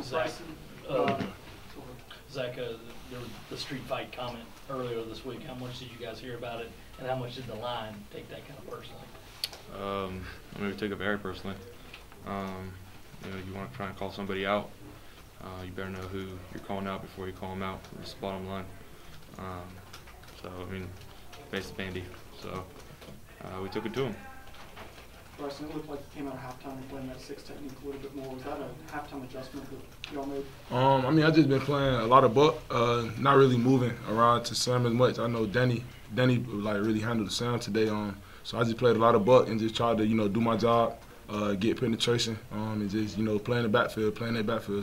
Zack, Zack, the street fight comment earlier this week, how much did you guys hear about it, and how much did the line take that kind of personally? I mean, we take it very personally. You want to try and call somebody out, you better know who you're calling out before you call them out. That's the bottom line. So, I mean, face the bandy. So, we took it to him. Bryson, it looked like you came out of halftime and playing that 6 technique a little bit more. Was that a halftime adjustment that y'all made? I mean, I've just been playing a lot of buck, not really moving around to Sam as much. I know Danny like really handled the sound today. So I just played a lot of buck and just tried to, do my job, get penetration, and just, play in the backfield,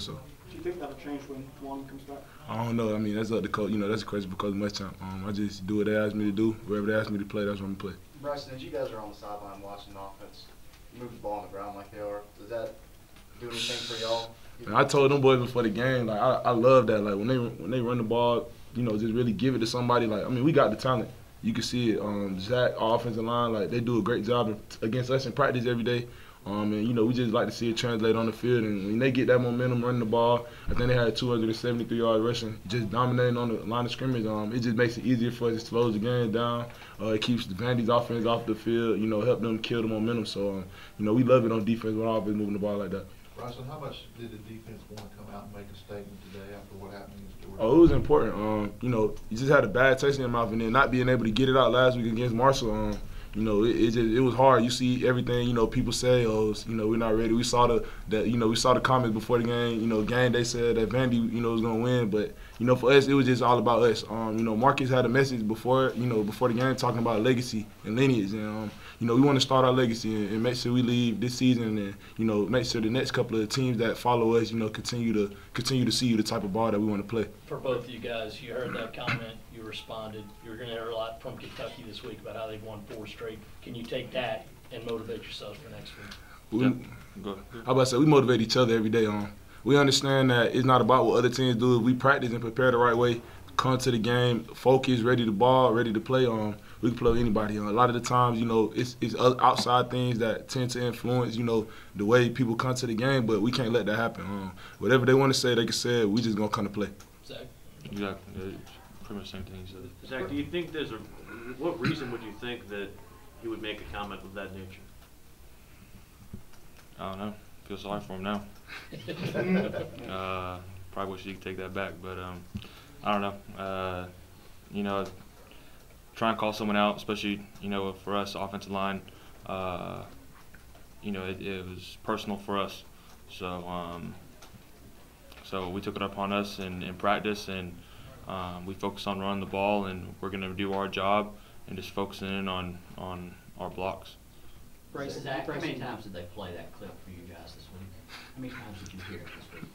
So. Do you think that'll change when Juan comes back? I don't know. I mean, that's up to coach. That's a question because of much time. I just do what they ask me to do. Wherever they ask me to play, that's what I'm going to play. Bryson, as you guys are on the sideline watching the offense move the ball on the ground like they are, does that do anything for y'all? Man, I told them boys before the game, like I love that. Like when they run the ball, just really give it to somebody. Like I mean, we got the talent. You can see it. Zack, our offensive line, like they do a great job against us in practice every day. And we just like to see it translate on the field. And when they get that momentum running the ball, I think they had 273 yards rushing, just dominating on the line of scrimmage. It just makes it easier for us. It slows the game down. It keeps the Vandy's offense off the field. Help them kill the momentum. So we love it on defense when offense moving the ball like that. Bryson, how much did the defense want to come out and make a statement today after what happened against Georgia? Oh, it was important. You just had a bad taste in your mouth, and then not being able to get it out last week against Marshall. It was hard. You see everything, people say, we're not ready. We saw the comments before the game. Game day said that Vandy, was gonna win, but for us it was just all about us. Marcus had a message before the game talking about legacy and lineage, and we want to start our legacy and make sure we leave this season and make sure the next couple of teams that follow us, continue to see the type of ball that we want to play. For both of you guys, you heard that comment, you responded. You're going to hear a lot from Kentucky this week about how they've won 4 straight. Can you take that and motivate yourselves for next week? How about I say, we motivate each other every day. We understand that it's not about what other teams do. If we practice and prepare the right way, come to the game, focus, ready to ball, ready to play, we can play with anybody. A lot of the times, it's outside things that tend to influence, the way people come to the game, but we can't let that happen. Whatever they want to say, they can say it. We just going to come to play. Zack? Exactly. Pretty much the same thing you said. Zack, do you think what reason would you think that he would make a comment of that nature? I don't know. Feel sorry for him now. Probably wish he could take that back, but I don't know. Try and call someone out, especially for us, offensive line. It was personal for us, so we took it upon us in practice, and we focused on running the ball, and we're going to do our job and just focusing in on our blocks. Bryson, Zack, how many times did they play that clip for you guys this week? How many times did you hear it this week?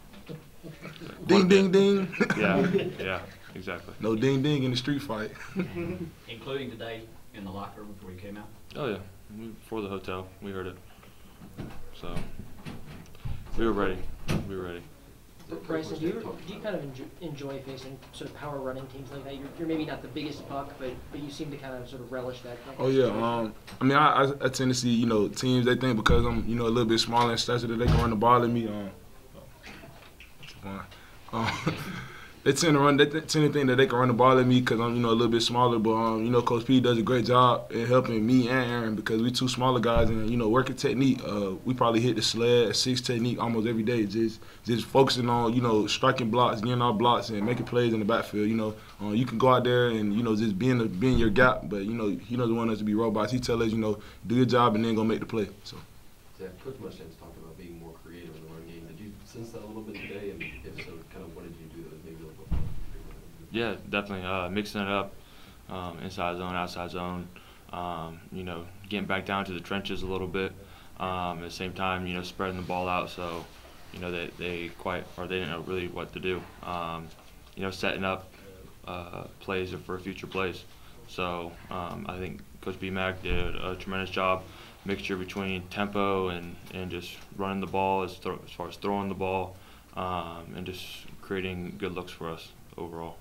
Ding, ding, ding. Yeah, exactly. No ding, ding in the street fight. Including today in the locker room before you came out? Oh, yeah. Before the hotel, we heard it. So, we were ready. Bryson, do you kind of enjoy facing sort of power running teams like that? You're maybe not the biggest buck, but you seem to kind of sort of relish that. Oh yeah, I mean I tend to see teams, they think because I'm a little bit smaller in stature that they can run the ball at me. They tend to think that they can run the ball at me because I'm a little bit smaller, but Coach P does a great job in helping me and Aaron because we 2 smaller guys and working technique. We probably hit the sled 6 technique almost every day, just focusing on striking blocks, getting our blocks, and making plays in the backfield. You can go out there and just be in your gap, but he doesn't want us to be robots. He tells us do your job and then go make the play. So. Zach, Coach Muschamp talked about being more creative in the run game. Did you sense that a little bit today? And if so, kind of what did you do that was maybe a little bit? Yeah, definitely. Mixing it up, inside zone, outside zone. Getting back down to the trenches a little bit. At the same time, spreading the ball out so, they didn't know really what to do. Setting up plays for future plays. So I think Coach B-Mac did a tremendous job. Mixture between tempo and just running the ball as far as throwing the ball, and just creating good looks for us overall.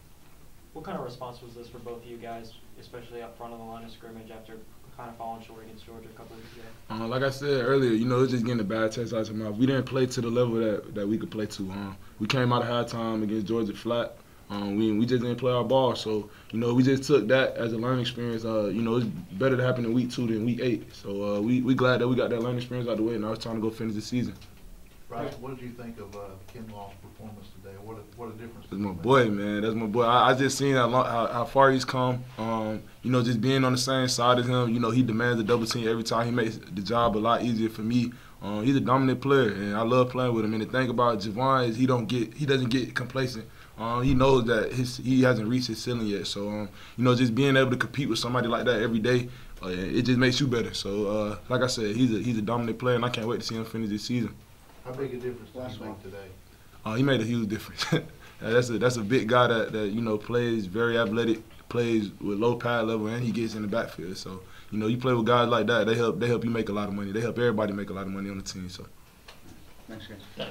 What kind of response was this for both of you guys, especially up front of the line of scrimmage after kind of falling short against Georgia a couple weeks ago? Like I said earlier, you know, it's just getting a bad taste out of our mouth. We didn't play to the level that we could play to. We came out of halftime against Georgia flat. We just didn't play our ball. So, you know, we just took that as a learning experience. You know, it's better to happen in week 2 than week 8. So we glad that we got that learning experience out of the way, and now it's time to go finish the season. Bryson, what did you think of Kinlaw's performance today? What a difference. That's my boy, man. That's my boy. I just seen how far he's come. You know, just being on the same side as him, you know, he demands a double team every time. He makes the job a lot easier for me. He's a dominant player, and I love playing with him. And the thing about Javon is he doesn't get complacent. He knows that he hasn't reached his ceiling yet. So, you know, just being able to compete with somebody like that every day, it just makes you better. So, like I said, he's a dominant player, and I can't wait to see him finish this season. How big a difference did he make today? He made a huge difference. That's a big guy that you know plays very athletic, plays with low pad level, and he gets in the backfield. So you know you play with guys like that, they help you make a lot of money. They help everybody make a lot of money on the team. So. Thanks, guys.